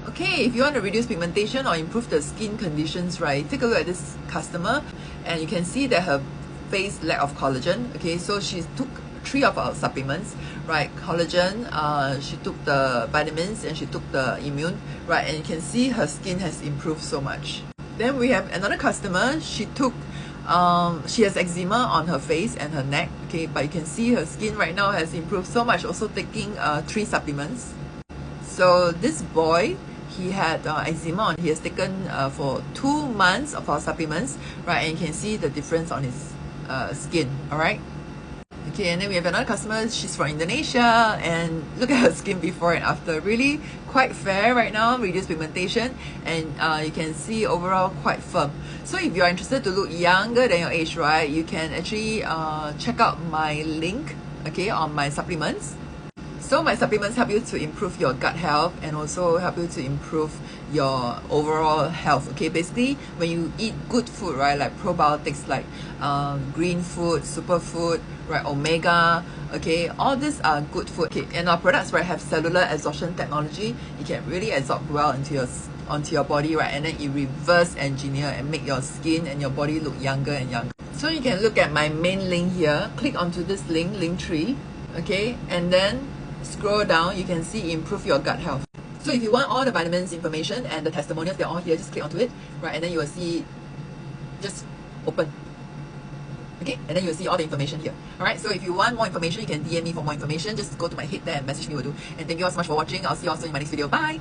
Okay, if you want to reduce pigmentation or improve the skin conditions, right, take a look at this customer and you can see that her face lack of collagen. Okay, so she took 3 of our supplements, right? Collagen, she took the vitamins, and she took the immune, right? And you can see her skin has improved so much. Then we have another customer. She took she has eczema on her face and her neck, okay, but you can see her skin right now has improved so much, also taking 3 supplements. So this boy, he had eczema on. He has taken for 2 months of our supplements, right? And you can see the difference on his skin. All right. Okay, and then we have another customer. She's from Indonesia, and look at her skin before and after. Really quite fair right now, reduced pigmentation, and you can see overall quite firm. So if you are interested to look younger than your age, right, you can actually check out my link, okay, on my supplements. So my supplements help you to improve your gut health and also help you to improve your overall health. Okay, basically when you eat good food, right, like probiotics, like green food, superfood, right, omega, okay, all these are good food. Okay, and our products, right, have cellular absorption technology. You can really absorb well onto your body, right, and then it reverse engineer and make your skin and your body look younger and younger. So you can look at my main link here. Click onto this link tree, okay, and then scroll down, you can see improve your gut health. So if you want all the vitamins information and the testimonials, they're all here. Just click onto it, right, and then you will see, just open, okay, and then you will see all the information here. All right, so if you want more information, you can DM me for more information. Just go to my head there and message me will do. And thank you all so much for watching. I'll see you also in my next video. Bye.